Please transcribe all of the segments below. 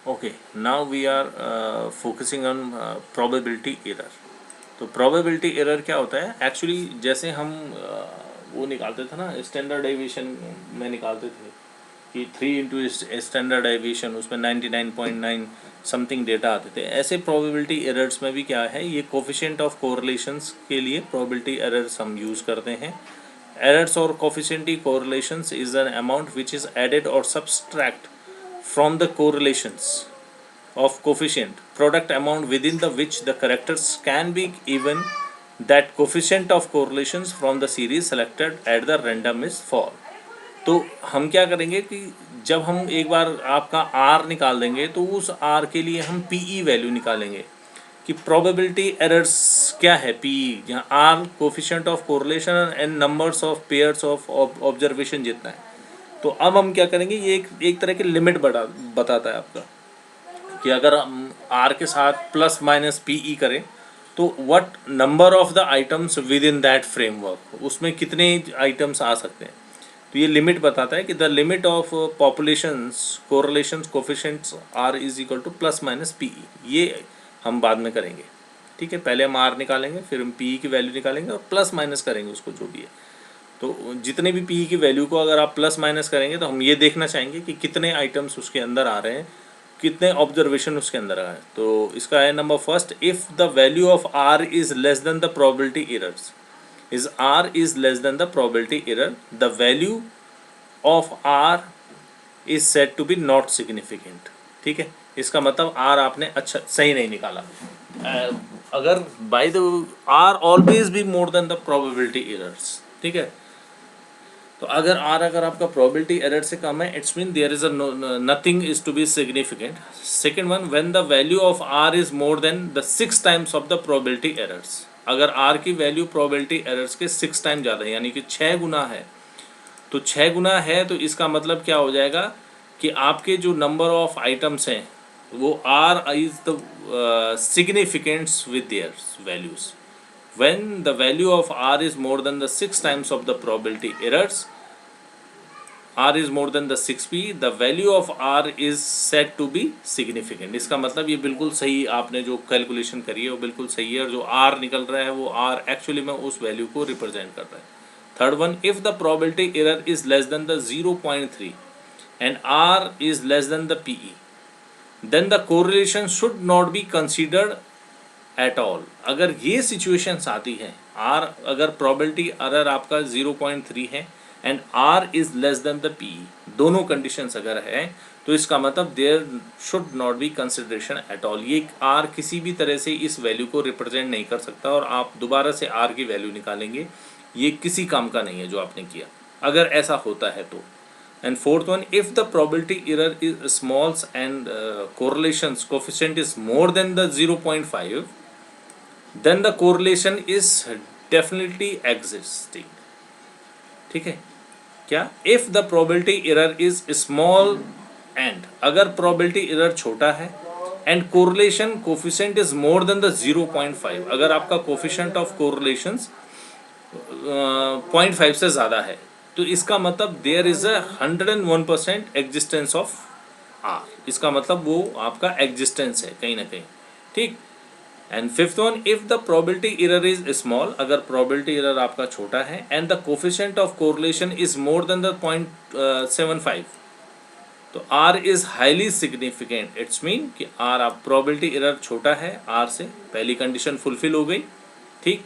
Okay, now we are focusing on probability error. तो probability error क्या होता है एक्चुअली, जैसे हम वो निकालते थे ना, स्टैंडर्ड डेविएशन में निकालते थे कि 3 इंटू स्टैंडर्ड डेविएशन, उसमें 99.9 समथिंग डेटा आते थे। ऐसे प्रोबेबिलिटी एरर्स में भी क्या है, ये कोफिशिएंट ऑफ कोरिलेशंस के लिए प्रोबेबिलिटी एरर्स हम यूज़ करते हैं। एरर्स और coefficient correlations is an amount which is added और subtract from the correlations of coefficient product amount within the which the characters can be even that coefficient of correlations from the series selected at the random is fall। तो हम क्या करेंगे कि जब हम एक बार आपका R निकाल देंगे तो उस R के लिए हम PE वैल्यू निकालेंगे कि प्रोबेबिलिटी एरर्स क्या है। PE जहाँ R coefficient of correlation and numbers of pairs of observation जितना है। तो अब हम क्या करेंगे, ये एक तरह की लिमिट बताता है आपका कि अगर हम आर के साथ प्लस माइनस पीई करें तो what number of the items with in that framework, उसमें कितने आइटम्स आ सकते हैं। तो ये लिमिट बताता है कि the limit of populations correlations coefficients are is equal to plus minus PE. ये हम बाद में करेंगे, ठीक है। पहले हम आर निकालेंगे, फिर हम पीई की वैल्यू निकालेंगे और प्लस माइनस करेंगे उसको जो भी है। तो जितने भी पी की वैल्यू को अगर आप प्लस माइनस करेंगे तो हम ये देखना चाहेंगे कि कितने आइटम्स उसके अंदर आ रहे हैं, कितने ऑब्जर्वेशन उसके अंदर आ रहे हैं। तो इसका है number first, if the value of R is less than the probability errors, is R is less than the probability error, the value of R is said to be not significant. ठीक है, इसका मतलब are आपने अच्छा सही नहीं निकाला। अगर by the R always be more than the probability errors, ठीक है। तो अगर आपका प्रोबेबिलिटी एरर से कम है, it's mean there is a nothing is to be significant. Second one, when the value of R is more than the 6 times of the probability errors. अगर R की वैल्यू प्रोबेबिलिटी एरर्स के 6 time ज़्यादा है, यानी कि 6 गुना है, तो 6 गुना है तो इसका मतलब क्या हो जाएगा कि आपके जो नंबर ऑफ आइटम्स हैं वो are is the significants with their values. When the value of R is more than the 6 times of the probability errors, R is more than the 6p, the value of R is said to be significant। इसका मतलब ये बिल्कुल सही आपने जो calculation करी है वो बिल्कुल सही है, और जो R निकल रहा है वो R एक्चुअली में उस वैल्यू को रिप्रेजेंट कर रहा है। Third one, if the probability error is less than the 0.3 and R is less than the PE, then the correlation should not be considered at all. अगर ये सिचुएशंस आती हैं, आर अगर प्रोबेबिलिटी एरर आपका 0.3 है and R is less than the P, दोनों conditions अगर है तो इसका मतलब there should not be consideration at all. ये आर किसी भी तरह से इस वैल्यू को रिप्रेजेंट नहीं कर सकता और आप दोबारा से आर की वैल्यू निकालेंगे, ये किसी काम का नहीं है जो आपने किया, अगर ऐसा होता है तो। And fourth one, if the probability error is small and correlations coefficient is more than the 0.5, then the correlation is definitely existing। ठीक है क्या, if the probability error is small and अगर probability error छोटा है and correlation coefficient is more than the 0.5, अगर आपका coefficient of correlations 0.5 से ज़्यादा है तो इसका मतलब there is a 101% existence of R. इसका मतलब वो आपका एग्जिस्टेंस है कहीं ना कहीं, ठीक। And fifth one, if the probability error is small, अगर प्रोबेबिलिटी एरर आपका छोटा है and the coefficient of correlation is more than the 0.75, तो R is highly significant. It's mean कि आर आप प्रोबेबिलिटी एरर छोटा है आर से, पहली कंडीशन फुलफिल हो गई, ठीक।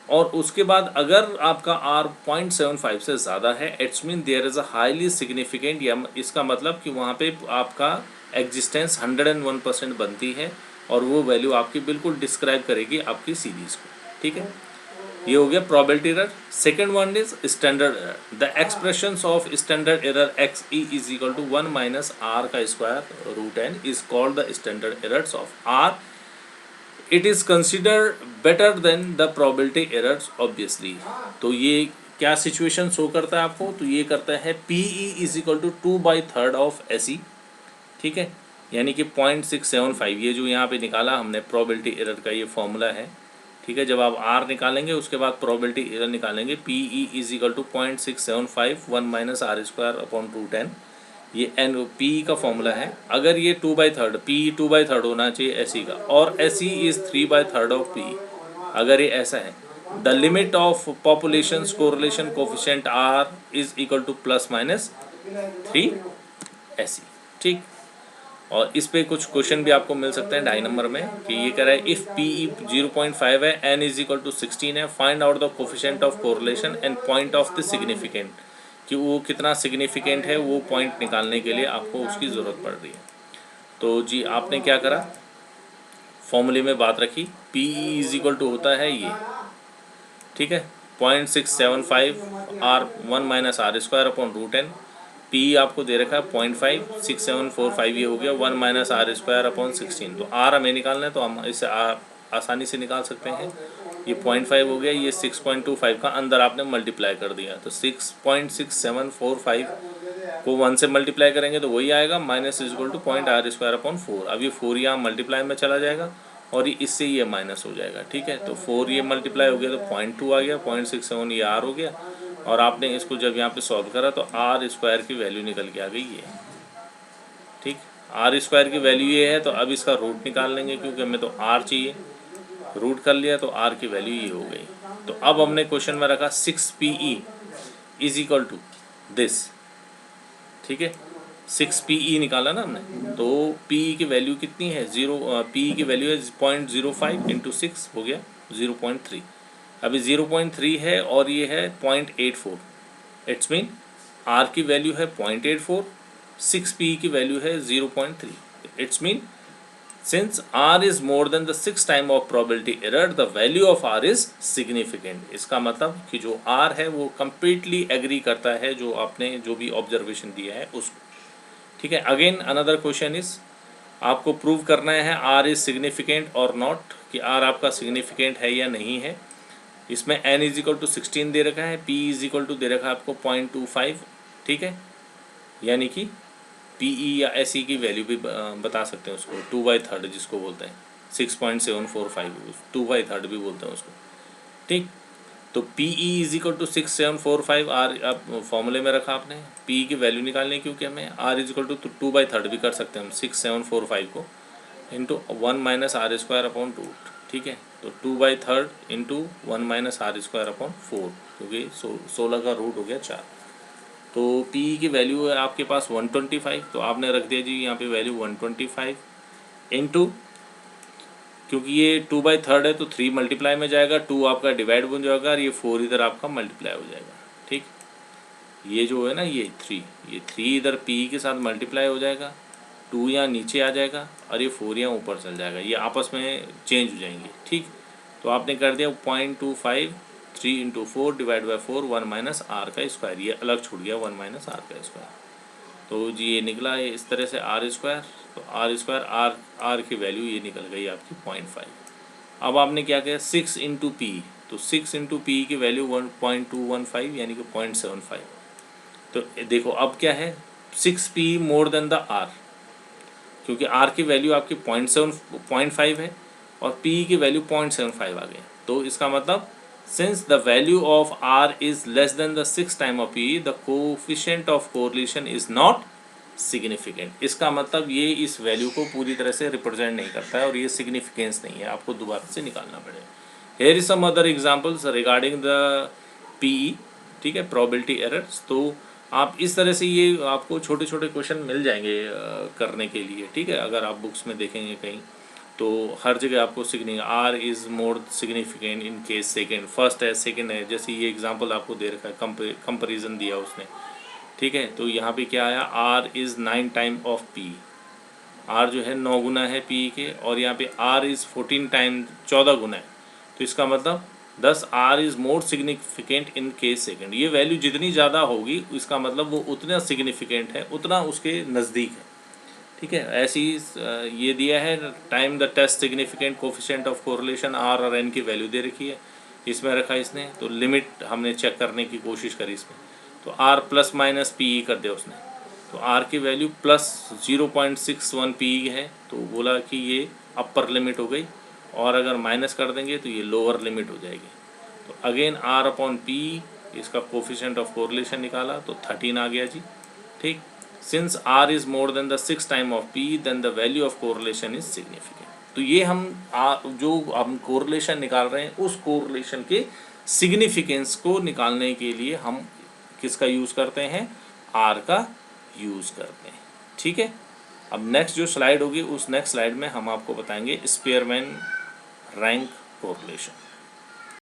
और उसके बाद अगर आपका R 0.75 से ज़्यादा है, it's mean there is a highly significant, या इसका मतलब कि वहाँ पे आपका एग्जिस्टेंस 101% बनती है और वो वैल्यू आपकी बिल्कुल डिस्क्राइब करेगी आपकी सीरीज़ को, ठीक है। ये हो गया probability error. Second one is standard error. The expressions of standard error x e is equal to 1 minus r का square root n is called the standard errors of r. It is consider better than the probability errors obviously. तो ये क्या situation show करता है आपको, तो ये करता है P E is equal to 2/3 of S E, ठीक है, यानी कि 0.675। ये जो यहाँ पे निकाला हमने प्रोबेबिलिटी एरर का ये फॉर्मूला है, ठीक है। जब आप आर निकालेंगे उसके बाद प्रोबेबिलिटी एरर निकालेंगे, P E is equal to 0.675 1 minus R square upon root N. ये एन पी का फॉर्मूला है। अगर ये 2/3 पी 2/3 होना चाहिए एसी का, और एसी इज 3/3 ऑफ पी, अगर ये ऐसा है, the limit of population correlation coefficient R is equal to ±3 S E. ठीक, और इस पे कुछ क्वेश्चन भी आपको मिल सकते हैं 2.5 नंबर में, कि ये कह रहा है इफ़ पी 0.5 है, एन इज इक्वल टू 16 है, find out the coefficient of correlation and point of the significant, कि वो कितना सिग्निफिकेंट है, वो पॉइंट निकालने के लिए आपको उसकी ज़रूरत पड़ रही है। तो जी आपने क्या करा, फॉर्मूले में बात रखी, पी इज इक्वल टू होता है ये, ठीक है, 0.675 आर 1 - r² /√n। पी आपको दे रखा है 0.56745, ये हो गया 1 - r² /16। तो आर हमें निकालना है, तो हम इसे आसानी से निकाल सकते हैं। ये 0.5 हो गया, ये 6.25 का अंदर आपने मल्टीप्लाई कर दिया, तो 6.6745 को 1 से मल्टीप्लाई करेंगे तो वही आएगा, -=0.r²/4। अब ये 4 यहाँ मल्टीप्लाई में चला जाएगा और ये इससे ये माइनस हो जाएगा। ठीक है, तो 4 ये मल्टीप्लाई हो गया तो 0.2 आ गया, 0.67 ये आर हो गया, और आपने इसको जब यहाँ पे सॉल्व करा तो r² की वैल्यू निकल के आ गई ये। ठीक, r² की वैल्यू ये है, तो अब इसका रूट निकाल लेंगे, क्योंकि हमें तो r चाहिए, रूट कर लिया तो r की वैल्यू ये हो गई। तो अब हमने क्वेश्चन में रखा 6PE is equal to this. ठीक है, 6PE निकाला ना हमने, तो PE की वैल्यू कितनी है, PE की वैल्यू है 0.05 इंटू 6 हो गया 0.3। अभी 0.3 है और ये है 0.84, इट्स मीन R की वैल्यू है 0.84, 6PE की वैल्यू है 0.3, it's mean since R is more than the 6 time of probability error, the value of R is significant। इसका मतलब कि जो R है वो completely agree करता है जो आपने जो भी ऑब्जर्वेशन दिया है उसको। ठीक है, अगेन अनदर क्वेश्चन इज, आपको प्रूव करना है R इज सिग्निफिकेंट और नॉट, कि R आपका सिग्निफिकेंट है या नहीं है। इसमें n इज इक्वल टू 16 दे रखा है, p इज इक्वल टू दे रखा है आपको 0.25। ठीक है, यानी कि PE या SE की वैल्यू भी बता सकते हैं उसको, 2/3 जिसको बोलते हैं, 6.745 2/3 भी बोलते हैं उसको। ठीक, तो PE is equal to 6.745 R, अब फॉर्मूले में रखा आपने PE की वैल्यू निकालने, क्योंकि हमें R इज इक्वल टू 2/3 भी कर सकते हैं हम 6.745 को, इंटू 1 - r²/2। ठीक है, तो 2/3 इंटू 1 - r²/4, क्योंकि 16 का रूट हो गया 4। तो PE की वैल्यू है आपके पास 125, तो आपने रख दिया जी यहाँ पे वैल्यू 125 इंटू, क्योंकि ये 2/3 है तो 3 मल्टीप्लाई में जाएगा, 2 आपका डिवाइड बन जाएगा और ये 4 इधर आपका मल्टीप्लाई हो जाएगा। ठीक, ये जो है ना ये 3 इधर PE के साथ मल्टीप्लाई हो जाएगा, 2 यहाँ नीचे आ जाएगा और ये 4 यहाँ ऊपर चल जाएगा, ये आपस में चेंज हो जाएंगे। ठीक, तो आपने कर दिया 0.25, 3 इंटू 4 डिवाइड बाई 4, 1 - r², ये अलग छूट गया 1 - r²। तो जी ये निकला है इस तरह से r², तो r² r की वैल्यू ये निकल गई आपकी 0.5। अब आपने क्या किया 6 इंटू पी, तो 6 इंटू पी की वैल्यू 1.215 यानी कि 0.75। तो देखो अब क्या है 6p more than the r, क्योंकि r की वैल्यू आपकी 0.5 है और p की वैल्यू 0.75 आ गई। तो इसका मतलब since the value of r is less than the 6 time of p, the coefficient of correlation is not significant। इसका मतलब ये इस वैल्यू को पूरी तरह से रिप्रेजेंट नहीं करता है और ये सिग्निफिकेंस नहीं है, आपको दोबारा से निकालना पड़ेगा। here is some other examples regarding the PE। ठीक है, probability errors। तो आप इस तरह से ये आपको छोटे छोटे क्वेश्चन मिल जाएंगे करने के लिए। ठीक है, अगर आप बुक्स में देखेंगे कहीं तो हर जगह आपको R is more significant in case second, first है सेकेंड है, जैसे ये एग्जांपल आपको दे रखा है, कंपेरिजन दिया उसने। ठीक है, तो यहाँ पे क्या आया R is 9 time of P, R जो है 9 गुना है P के, और यहाँ पे R इज़ 14 टाइम 14 गुना है, तो इसका मतलब 10 R is more significant in case second. ये वैल्यू जितनी ज़्यादा होगी इसका मतलब वो उतना सिग्निफिकेंट है, उतना उसके नज़दीक है। ठीक है, ऐसी ये दिया है time the test significant coefficient of correlation R और N की वैल्यू दे रखी है, इसमें रखा इसने, तो लिमिट हमने चेक करने की कोशिश करी इसमें, तो R प्लस माइनस PE कर दिया उसने, तो R की वैल्यू प्लस 0.61 PE है, तो बोला कि ये अपर लिमिट हो गई, और अगर माइनस कर देंगे तो ये लोअर लिमिट हो जाएगी। तो अगेन R/P इसका कोफिशिएंट ऑफ कोरिलेशन निकाला तो 13 आ गया जी। ठीक, since R is more than the 6 time of P then the value of correlation is significant. तो ये हम जो हम कोरिलेशन निकाल रहे हैं उस कोरिलेशन के सिग्निफिकेंस को निकालने के लिए हम किसका यूज़ करते हैं, आर का यूज़ करते हैं। ठीक है, अब नेक्स्ट जो स्लाइड होगी उस नेक्स्ट स्लाइड में हम आपको बताएंगे स्पेयरमैन रैंक कोरिलेशन।